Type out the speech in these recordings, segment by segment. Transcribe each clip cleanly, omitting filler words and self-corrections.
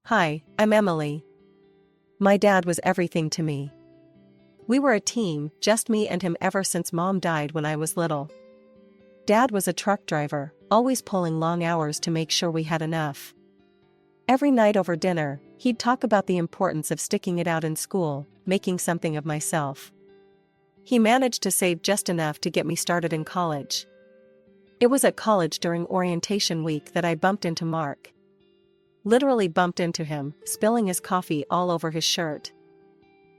Hi, I'm Emily. My dad was everything to me. We were a team, just me and him ever since Mom died when I was little. Dad was a truck driver, always pulling long hours to make sure we had enough. Every night over dinner, he'd talk about the importance of sticking it out in school, making something of myself. He managed to save just enough to get me started in college. It was at college during orientation week that I bumped into Mark. Literally bumped into him, spilling his coffee all over his shirt.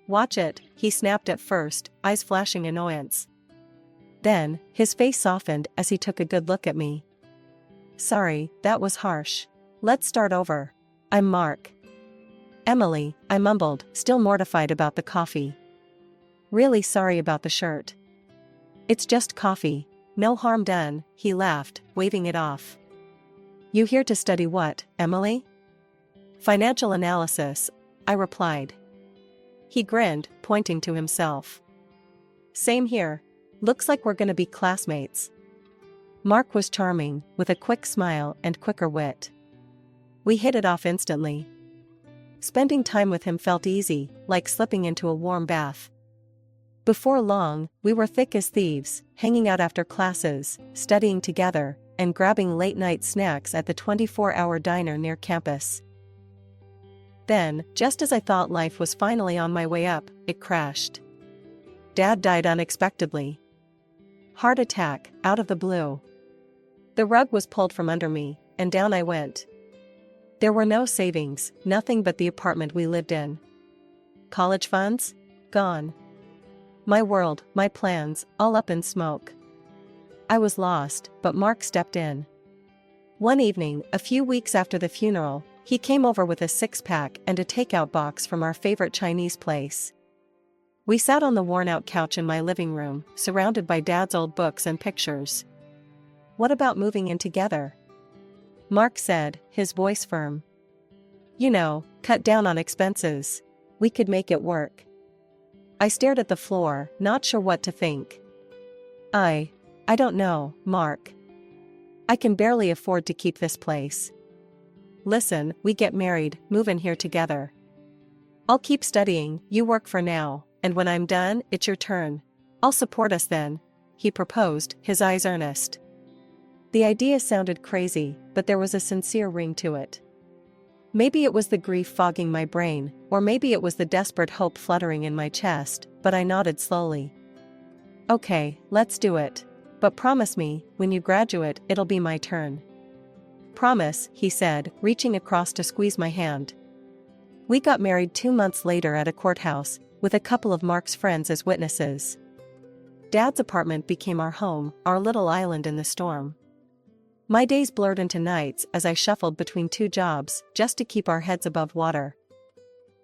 "Watch it," he snapped at first, eyes flashing annoyance. Then, his face softened as he took a good look at me. "Sorry, that was harsh. Let's start over. I'm Mark." "Emily," I mumbled, still mortified about the coffee. "Really sorry about the shirt." "It's just coffee. No harm done," he laughed, waving it off. "You here to study what, Emily?" "Financial analysis," I replied. He grinned, pointing to himself. "Same here. Looks like we're gonna be classmates." Mark was charming, with a quick smile and quicker wit. We hit it off instantly. Spending time with him felt easy, like slipping into a warm bath. Before long, we were thick as thieves, hanging out after classes, studying together, and grabbing late-night snacks at the 24-hour diner near campus. Then, just as I thought life was finally on my way up, it crashed. Dad died unexpectedly. Heart attack, out of the blue. The rug was pulled from under me, and down I went. There were no savings, nothing but the apartment we lived in. College funds? Gone. My world, my plans, all up in smoke. I was lost, but Mark stepped in. One evening, a few weeks after the funeral, he came over with a six-pack and a takeout box from our favorite Chinese place. We sat on the worn-out couch in my living room, surrounded by Dad's old books and pictures. "What about moving in together?" Mark said, his voice firm. "You know, cut down on expenses. We could make it work." I stared at the floor, not sure what to think. I don't know, Mark. I can barely afford to keep this place. Listen, we get married, move in here together. I'll keep studying, you work for now, and when I'm done, it's your turn. I'll support us then," he proposed, his eyes earnest. The idea sounded crazy, but there was a sincere ring to it. Maybe it was the grief fogging my brain, or maybe it was the desperate hope fluttering in my chest, but I nodded slowly. "Okay, let's do it. But promise me, when you graduate, it'll be my turn." "Promise," he said, reaching across to squeeze my hand. We got married 2 months later at a courthouse, with a couple of Mark's friends as witnesses. Dad's apartment became our home, our little island in the storm. My days blurred into nights as I shuffled between 2 jobs, just to keep our heads above water.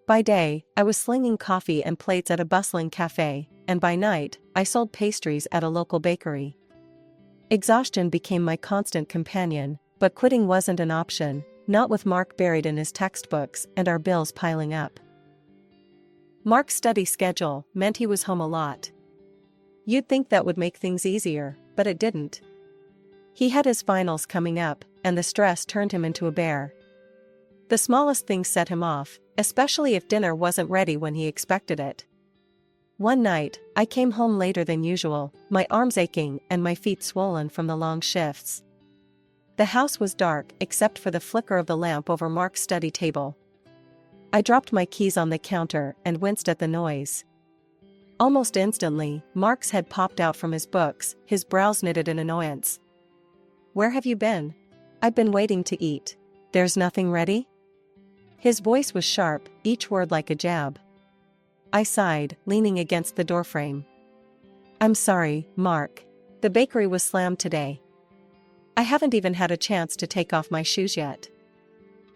By day, I was slinging coffee and plates at a bustling cafe, and by night, I sold pastries at a local bakery. Exhaustion became my constant companion, but quitting wasn't an option, not with Mark buried in his textbooks and our bills piling up. Mark's study schedule meant he was home a lot. You'd think that would make things easier, but it didn't. He had his finals coming up, and the stress turned him into a bear. The smallest things set him off, especially if dinner wasn't ready when he expected it. One night, I came home later than usual, my arms aching and my feet swollen from the long shifts. The house was dark except for the flicker of the lamp over Mark's study table. I dropped my keys on the counter and winced at the noise. Almost instantly, Mark's head popped out from his books, his brows knitted in annoyance. "Where have you been?" "I've been waiting to eat." "There's nothing ready?" His voice was sharp, each word like a jab. I sighed, leaning against the doorframe. "I'm sorry, Mark. The bakery was slammed today. I haven't even had a chance to take off my shoes yet."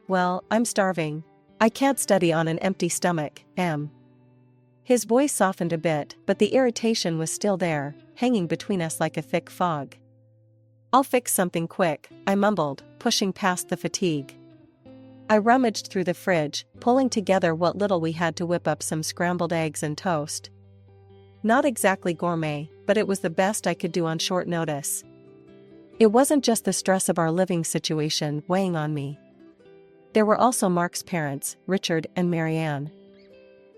"Well, I'm starving. I can't study on an empty stomach, Em." His voice softened a bit, but the irritation was still there, hanging between us like a thick fog. "I'll fix something quick," I mumbled, pushing past the fatigue. I rummaged through the fridge, pulling together what little we had to whip up some scrambled eggs and toast. Not exactly gourmet, but it was the best I could do on short notice. It wasn't just the stress of our living situation weighing on me. There were also Mark's parents, Richard and Marianne.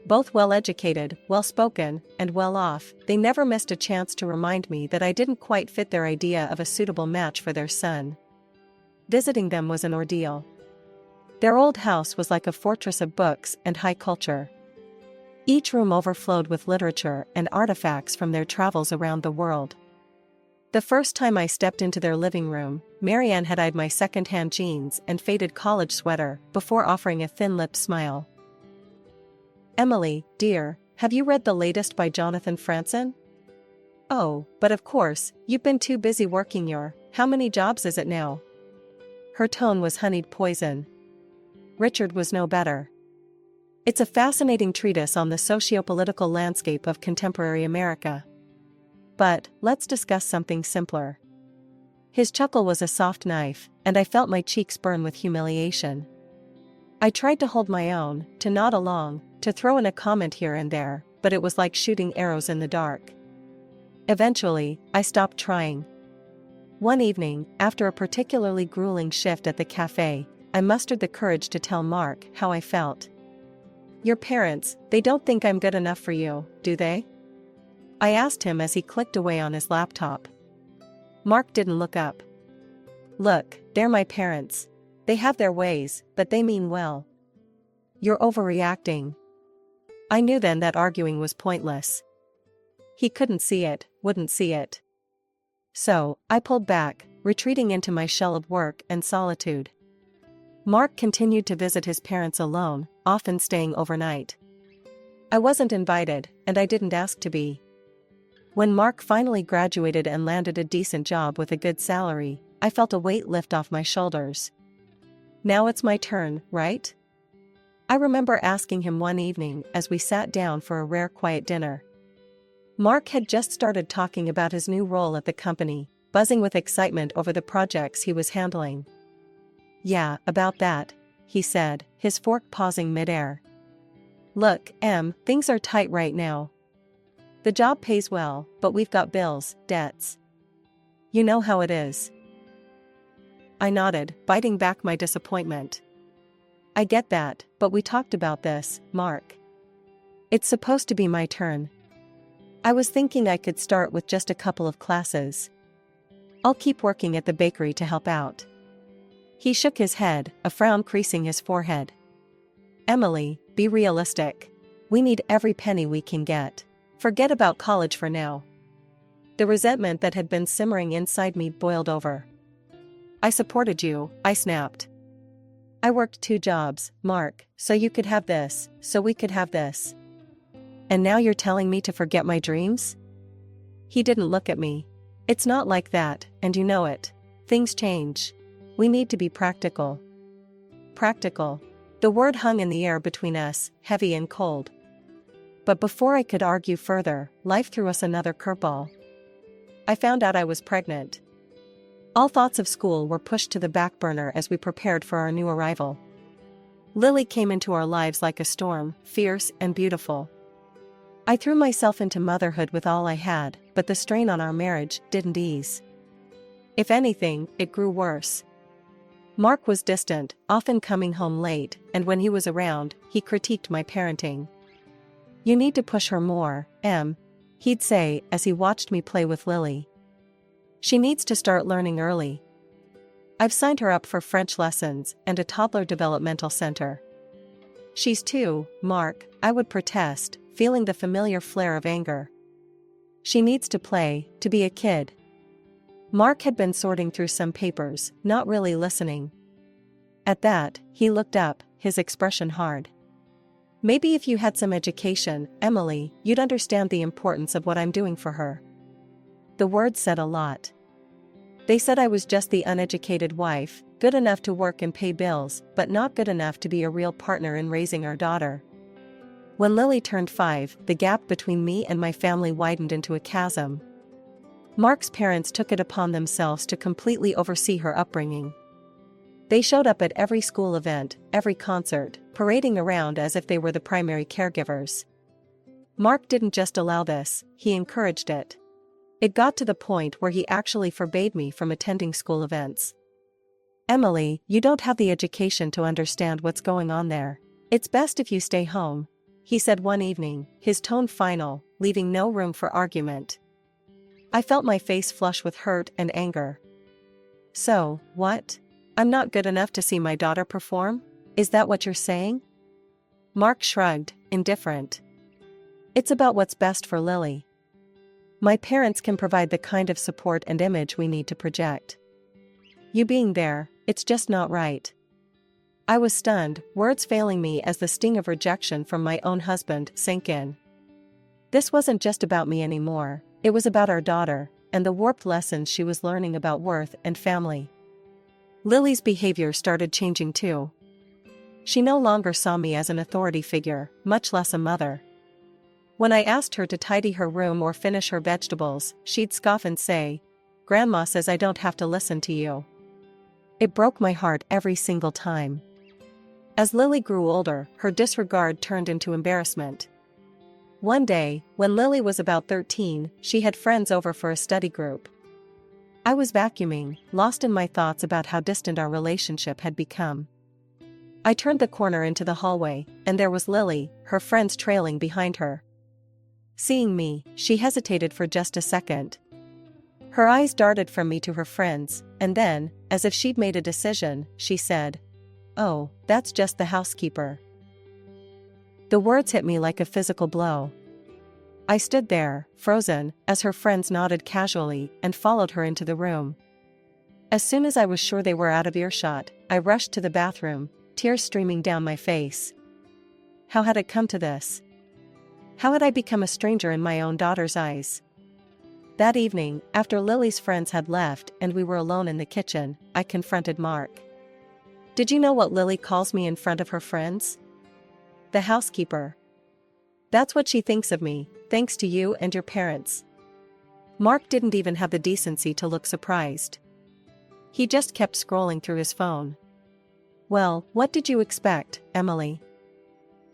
Both well-educated, well-spoken, and well-off, they never missed a chance to remind me that I didn't quite fit their idea of a suitable match for their son. Visiting them was an ordeal. Their old house was like a fortress of books and high culture. Each room overflowed with literature and artifacts from their travels around the world. The first time I stepped into their living room, Marianne had eyed my second-hand jeans and faded college sweater before offering a thin-lipped smile. "Emily, dear, have you read the latest by Jonathan Franzen?" "Oh, but of course, you've been too busy working your, how many jobs is it now?" Her tone was honeyed poison. Richard was no better. "It's a fascinating treatise on the socio-political landscape of contemporary America. But, let's discuss something simpler." His chuckle was a soft knife, and I felt my cheeks burn with humiliation. I tried to hold my own, to nod along, to throw in a comment here and there, but it was like shooting arrows in the dark. Eventually, I stopped trying. One evening, after a particularly grueling shift at the cafe, I mustered the courage to tell Mark how I felt. "Your parents, they don't think I'm good enough for you, do they?" I asked him as he clicked away on his laptop. Mark didn't look up. "Look, they're my parents. They have their ways, but they mean well." "You're overreacting." I knew then that arguing was pointless. He couldn't see it, wouldn't see it. So, I pulled back, retreating into my shell of work and solitude. Mark continued to visit his parents alone, often staying overnight. I wasn't invited, and I didn't ask to be. When Mark finally graduated and landed a decent job with a good salary, I felt a weight lift off my shoulders. Now it's my turn, right? I remember asking him one evening as we sat down for a rare quiet dinner. Mark had just started talking about his new role at the company, buzzing with excitement over the projects he was handling. "Yeah, about that," he said, his fork pausing midair. "Look, Em, things are tight right now. The job pays well, but we've got bills, debts. You know how it is." I nodded, biting back my disappointment. "I get that, but we talked about this, Mark. It's supposed to be my turn. I was thinking I could start with just a couple of classes. I'll keep working at the bakery to help out." He shook his head, a frown creasing his forehead. "Emily, be realistic. We need every penny we can get. Forget about college for now." The resentment that had been simmering inside me boiled over. "I supported you," I snapped. "I worked 2 jobs, Mark, so you could have this, so we could have this. And now you're telling me to forget my dreams?" He didn't look at me. "It's not like that, and you know it. Things change. We need to be practical." Practical. The word hung in the air between us, heavy and cold. But before I could argue further, life threw us another curveball. I found out I was pregnant. All thoughts of school were pushed to the back burner as we prepared for our new arrival. Lily came into our lives like a storm, fierce and beautiful. I threw myself into motherhood with all I had, but the strain on our marriage didn't ease. If anything, it grew worse. Mark was distant, often coming home late, and when he was around, he critiqued my parenting. "You need to push her more, Em," he'd say as he watched me play with Lily. "She needs to start learning early. I've signed her up for French lessons and a toddler developmental center." "She's 2, Mark," I would protest, feeling the familiar flare of anger. "She needs to play, to be a kid." Mark had been sorting through some papers, not really listening. At that, he looked up, his expression hard. "Maybe if you had some education, Emily, you'd understand the importance of what I'm doing for her." The words said a lot. They said I was just the uneducated wife, good enough to work and pay bills, but not good enough to be a real partner in raising our daughter. When Lily turned 5, the gap between me and my family widened into a chasm. Mark's parents took it upon themselves to completely oversee her upbringing. They showed up at every school event, every concert, parading around as if they were the primary caregivers. Mark didn't just allow this, he encouraged it. It got to the point where he actually forbade me from attending school events. Emily, you don't have the education to understand what's going on there. It's best if you stay home, he said one evening, his tone final, leaving no room for argument. I felt my face flush with hurt and anger. So, what? I'm not good enough to see my daughter perform? Is that what you're saying? Mark shrugged, indifferent. It's about what's best for Lily. My parents can provide the kind of support and image we need to project. You being there, it's just not right. I was stunned, words failing me as the sting of rejection from my own husband sank in. This wasn't just about me anymore, it was about our daughter, and the warped lessons she was learning about worth and family. Lily's behavior started changing too. She no longer saw me as an authority figure, much less a mother. When I asked her to tidy her room or finish her vegetables, she'd scoff and say, "Grandma says I don't have to listen to you." It broke my heart every single time. As Lily grew older, her disregard turned into embarrassment. One day, when Lily was about 13, she had friends over for a study group. I was vacuuming, lost in my thoughts about how distant our relationship had become. I turned the corner into the hallway, and there was Lily, her friends trailing behind her. Seeing me, she hesitated for just a second. Her eyes darted from me to her friends, and then, as if she'd made a decision, she said, "Oh, that's just the housekeeper." The words hit me like a physical blow. I stood there, frozen, as her friends nodded casually and followed her into the room. As soon as I was sure they were out of earshot, I rushed to the bathroom, tears streaming down my face. How had it come to this? How had I become a stranger in my own daughter's eyes? That evening, after Lily's friends had left and we were alone in the kitchen, I confronted Mark. "Did you know what Lily calls me in front of her friends? The housekeeper. That's what she thinks of me, thanks to you and your parents." Mark didn't even have the decency to look surprised. He just kept scrolling through his phone. "Well, what did you expect, Emily?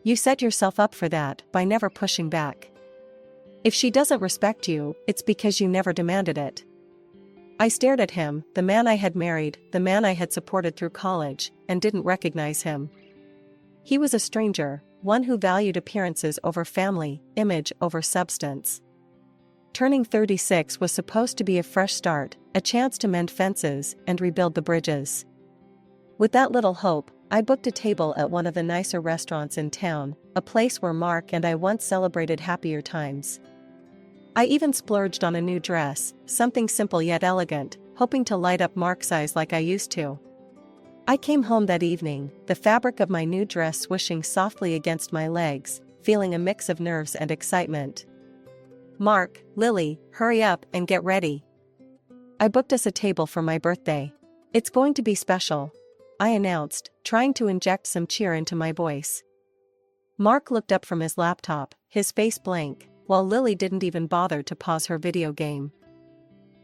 You set yourself up for that by never pushing back. If she doesn't respect you, it's because you never demanded it." I stared at him, the man I had married, the man I had supported through college, and didn't recognize him. He was a stranger, one who valued appearances over family, image over substance. Turning 36 was supposed to be a fresh start, a chance to mend fences and rebuild the bridges. With that little hope, I booked a table at one of the nicer restaurants in town, a place where Mark and I once celebrated happier times. I even splurged on a new dress, something simple yet elegant, hoping to light up Mark's eyes like I used to. I came home that evening, the fabric of my new dress swishing softly against my legs, feeling a mix of nerves and excitement. "Mark, Lily, hurry up and get ready. I booked us a table for my birthday. It's going to be special," I announced, trying to inject some cheer into my voice. Mark looked up from his laptop, his face blank, while Lily didn't even bother to pause her video game.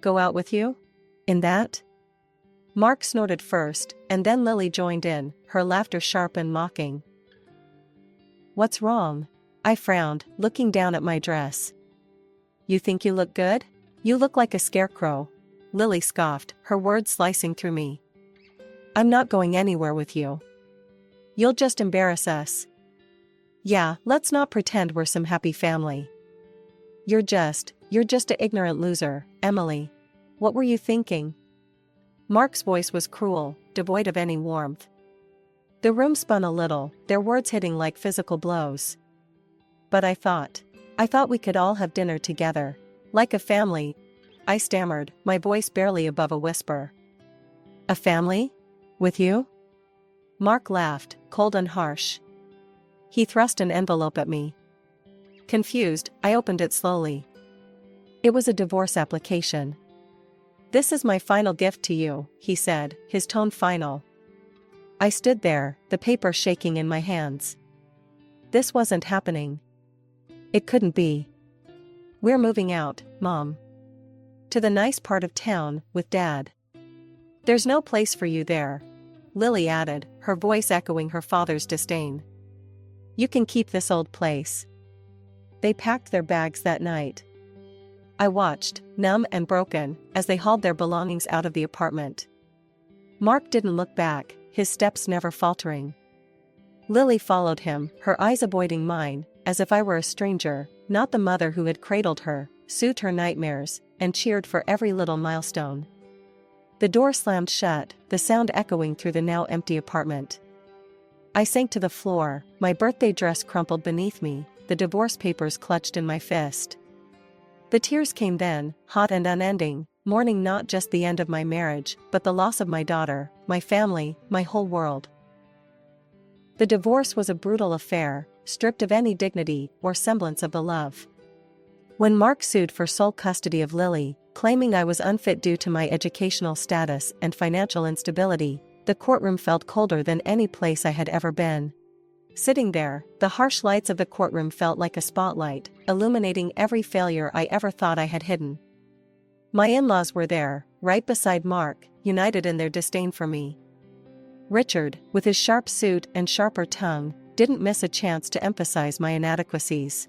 "Go out with you? In that?" Mark snorted first, and then Lily joined in, her laughter sharp and mocking. "What's wrong?" I frowned, looking down at my dress. "You think you look good? You look like a scarecrow," Lily scoffed, her words slicing through me. "I'm not going anywhere with you. You'll just embarrass us." "Yeah, let's not pretend we're some happy family. You're just an ignorant loser, Emily. What were you thinking?" Mark's voice was cruel, devoid of any warmth. The room spun a little, their words hitting like physical blows. "But I thought we could all have dinner together. Like a family," I stammered, my voice barely above a whisper. "A family? With you?" Mark laughed, cold and harsh. He thrust an envelope at me. Confused, I opened it slowly. It was a divorce application. "This is my final gift to you," he said, his tone final. I stood there, the paper shaking in my hands. This wasn't happening. It couldn't be. "We're moving out, Mom. To the nice part of town, with Dad. There's no place for you there," Lily added, her voice echoing her father's disdain. "You can keep this old place." They packed their bags that night. I watched, numb and broken, as they hauled their belongings out of the apartment. Mark didn't look back, his steps never faltering. Lily followed him, her eyes avoiding mine, as if I were a stranger, not the mother who had cradled her, soothed her nightmares, and cheered for every little milestone. The door slammed shut, the sound echoing through the now empty apartment. I sank to the floor, my birthday dress crumpled beneath me, the divorce papers clutched in my fist. The tears came then, hot and unending, mourning not just the end of my marriage, but the loss of my daughter, my family, my whole world. The divorce was a brutal affair, stripped of any dignity or semblance of the love. When Mark sued for sole custody of Lily, claiming I was unfit due to my educational status and financial instability, the courtroom felt colder than any place I had ever been. Sitting there, the harsh lights of the courtroom felt like a spotlight, illuminating every failure I ever thought I had hidden. My in-laws were there, right beside Mark, united in their disdain for me. Richard, with his sharp suit and sharper tongue, didn't miss a chance to emphasize my inadequacies.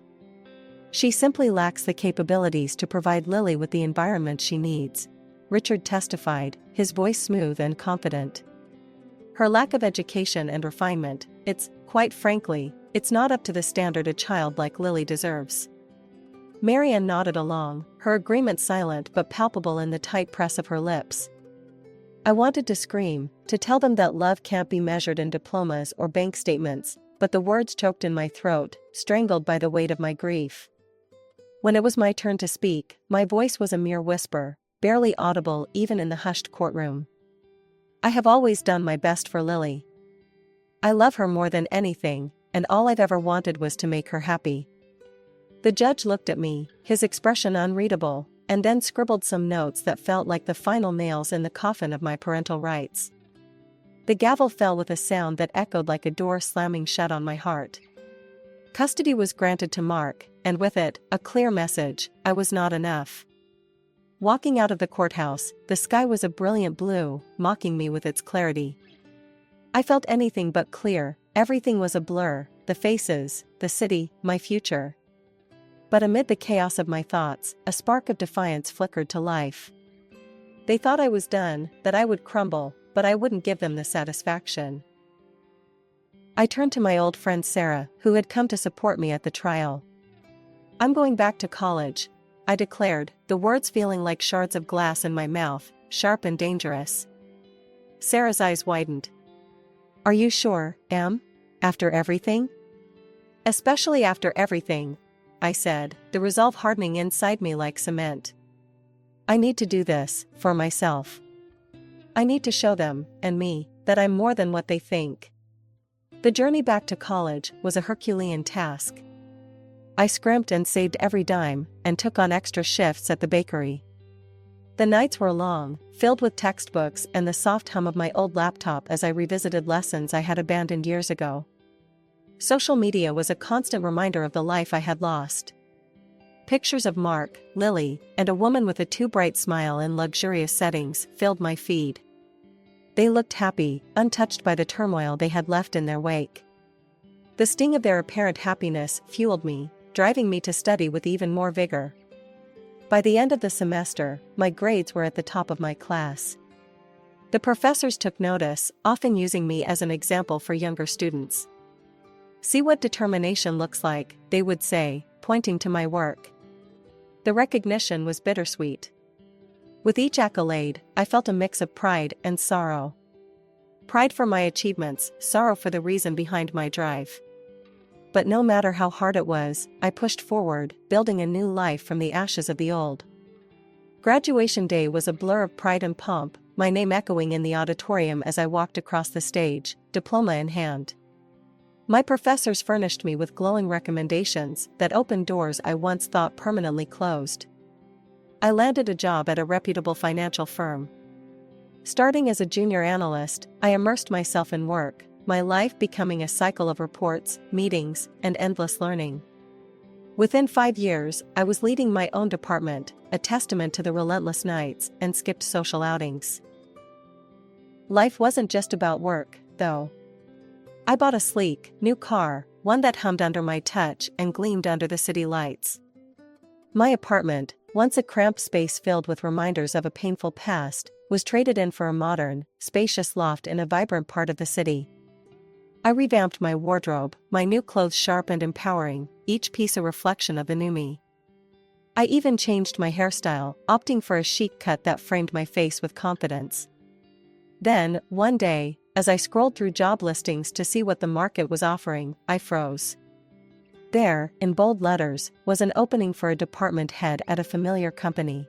She simply lacks the capabilities to provide Lily with the environment she needs, Richard testified, his voice smooth and confident. Her lack of education and refinement, quite frankly, it's not up to the standard a child like Lily deserves. Marianne nodded along, her agreement silent but palpable in the tight press of her lips. I wanted to scream, to tell them that love can't be measured in diplomas or bank statements, but the words choked in my throat, strangled by the weight of my grief. When it was my turn to speak, my voice was a mere whisper, barely audible even in the hushed courtroom. I have always done my best for Lily. I love her more than anything, and all I've ever wanted was to make her happy. The judge looked at me, his expression unreadable, and then scribbled some notes that felt like the final nails in the coffin of my parental rights. The gavel fell with a sound that echoed like a door slamming shut on my heart. Custody was granted to Mark, and with it, a clear message: I was not enough. Walking out of the courthouse, the sky was a brilliant blue, mocking me with its clarity. I felt anything but clear, everything was a blur, the faces, the city, my future. But amid the chaos of my thoughts, a spark of defiance flickered to life. They thought I was done, that I would crumble, but I wouldn't give them the satisfaction. I turned to my old friend Sarah, who had come to support me at the trial. I'm going back to college, I declared, the words feeling like shards of glass in my mouth, sharp and dangerous. Sarah's eyes widened. Are you sure, Em? After everything? Especially after everything, I said, the resolve hardening inside me like cement. I need to do this, for myself. I need to show them, and me, that I'm more than what they think. The journey back to college was a Herculean task. I scrimped and saved every dime, and took on extra shifts at the bakery. The nights were long, filled with textbooks and the soft hum of my old laptop as I revisited lessons I had abandoned years ago. Social media was a constant reminder of the life I had lost. Pictures of Mark, Lily, and a woman with a too bright smile in luxurious settings filled my feed. They looked happy, untouched by the turmoil they had left in their wake. The sting of their apparent happiness fueled me, driving me to study with even more vigor. By the end of the semester, my grades were at the top of my class. The professors took notice, often using me as an example for younger students. See what determination looks like, they would say, pointing to my work. The recognition was bittersweet. With each accolade, I felt a mix of pride and sorrow. Pride for my achievements, sorrow for the reason behind my drive. But no matter how hard it was, I pushed forward, building a new life from the ashes of the old. Graduation day was a blur of pride and pomp, my name echoing in the auditorium as I walked across the stage, diploma in hand. My professors furnished me with glowing recommendations that opened doors I once thought permanently closed. I landed a job at a reputable financial firm. Starting as a junior analyst, I immersed myself in work, my life becoming a cycle of reports, meetings, and endless learning. Within 5 years, I was leading my own department, a testament to the relentless nights and skipped social outings. Life wasn't just about work, though. I bought a sleek, new car, one that hummed under my touch and gleamed under the city lights. My apartment, once a cramped space filled with reminders of a painful past, was traded in for a modern, spacious loft in a vibrant part of the city. I revamped my wardrobe, my new clothes sharp and empowering, each piece a reflection of the new me. I even changed my hairstyle, opting for a chic cut that framed my face with confidence. Then, one day, as I scrolled through job listings to see what the market was offering, I froze. There, in bold letters, was an opening for a department head at a familiar company.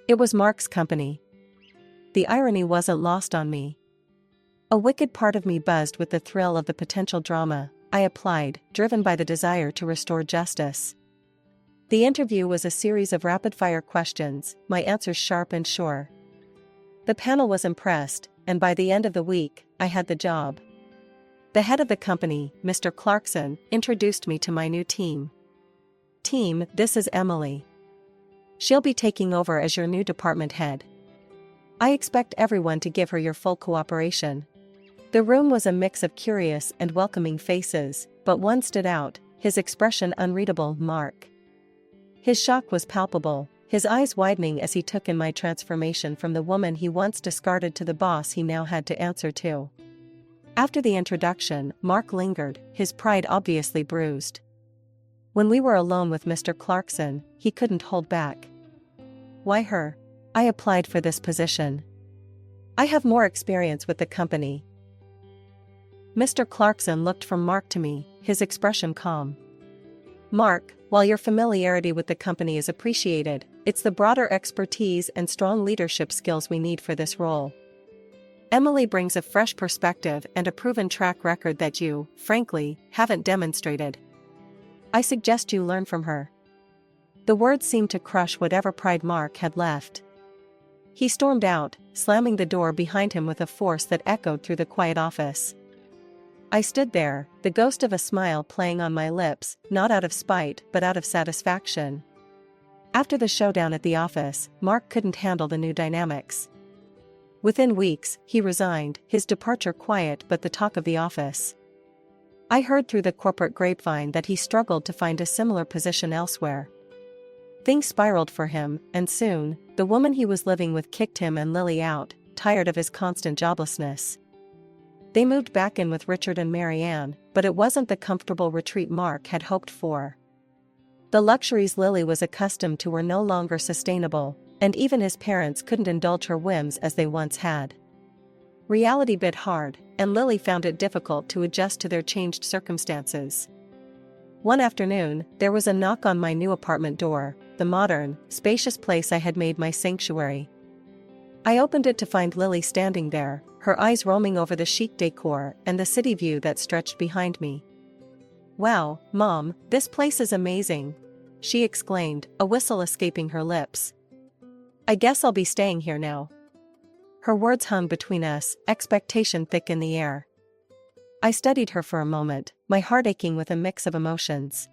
It was Mark's company. The irony wasn't lost on me. A wicked part of me buzzed with the thrill of the potential drama. I applied, driven by the desire to restore justice. The interview was a series of rapid-fire questions, my answers sharp and sure. The panel was impressed, and by the end of the week, I had the job. The head of the company, Mr. Clarkson, introduced me to my new team. "Team, this is Emily. She'll be taking over as your new department head. I expect everyone to give her your full cooperation." The room was a mix of curious and welcoming faces, but one stood out, his expression unreadable: Mark. His shock was palpable, his eyes widening as he took in my transformation from the woman he once discarded to the boss he now had to answer to. After the introduction, Mark lingered, his pride obviously bruised. When we were alone with Mr. Clarkson, he couldn't hold back. "Why her? I applied for this position. I have more experience with the company." Mr. Clarkson looked from Mark to me, his expression calm. "Mark, while your familiarity with the company is appreciated, it's the broader expertise and strong leadership skills we need for this role. Emily brings a fresh perspective and a proven track record that you, frankly, haven't demonstrated. I suggest you learn from her." The words seemed to crush whatever pride Mark had left. He stormed out, slamming the door behind him with a force that echoed through the quiet office. I stood there, the ghost of a smile playing on my lips, not out of spite but out of satisfaction. After the showdown at the office, Mark couldn't handle the new dynamics. Within weeks, he resigned, his departure quiet but the talk of the office. I heard through the corporate grapevine that he struggled to find a similar position elsewhere. Things spiraled for him, and soon, the woman he was living with kicked him and Lily out, tired of his constant joblessness. They moved back in with Richard and Marianne, but it wasn't the comfortable retreat Mark had hoped for. The luxuries Lily was accustomed to were no longer sustainable, and even his parents couldn't indulge her whims as they once had. Reality bit hard, and Lily found it difficult to adjust to their changed circumstances. One afternoon, there was a knock on my new apartment door, the modern, spacious place I had made my sanctuary. I opened it to find Lily standing there, her eyes roaming over the chic decor and the city view that stretched behind me. "Wow, Mom, this place is amazing," she exclaimed, a whistle escaping her lips. "I guess I'll be staying here now." Her words hung between us, expectation thick in the air. I studied her for a moment, my heart aching with a mix of emotions.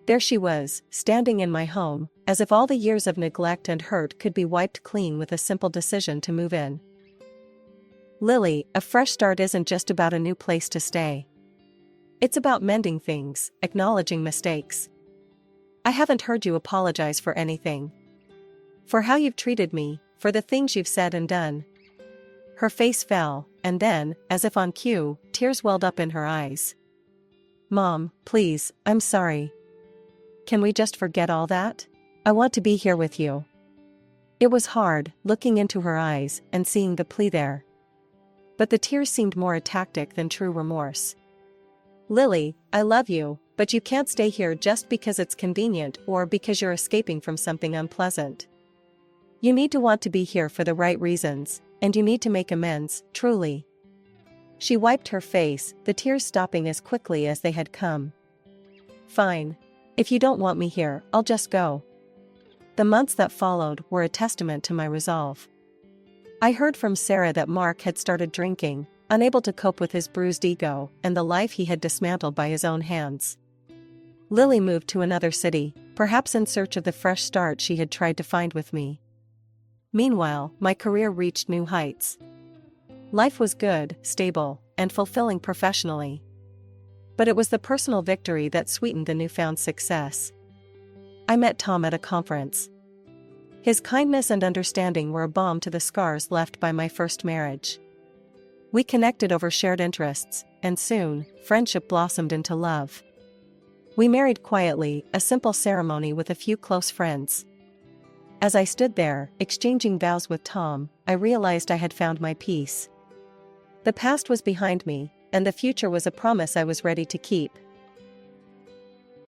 There she was, standing in my home, as if all the years of neglect and hurt could be wiped clean with a simple decision to move in. "Lily, a fresh start isn't just about a new place to stay. It's about mending things, acknowledging mistakes. I haven't heard you apologize for anything. For how you've treated me, for the things you've said and done." Her face fell, and then, as if on cue, tears welled up in her eyes. "Mom, please, I'm sorry. Can we just forget all that? I want to be here with you." It was hard, looking into her eyes and seeing the plea there. But the tears seemed more a tactic than true remorse. "Lily, I love you, but you can't stay here just because it's convenient or because you're escaping from something unpleasant. You need to want to be here for the right reasons, and you need to make amends, truly." She wiped her face, the tears stopping as quickly as they had come. "Fine. If you don't want me here, I'll just go." The months that followed were a testament to my resolve. I heard from Sarah that Mark had started drinking, unable to cope with his bruised ego and the life he had dismantled by his own hands. Lily moved to another city, perhaps in search of the fresh start she had tried to find with me. Meanwhile, my career reached new heights. Life was good, stable, and fulfilling professionally. But it was the personal victory that sweetened the newfound success. I met Tom at a conference. His kindness and understanding were a balm to the scars left by my first marriage. We connected over shared interests, and soon, friendship blossomed into love. We married quietly, a simple ceremony with a few close friends. As I stood there, exchanging vows with Tom, I realized I had found my peace. The past was behind me, and the future was a promise I was ready to keep.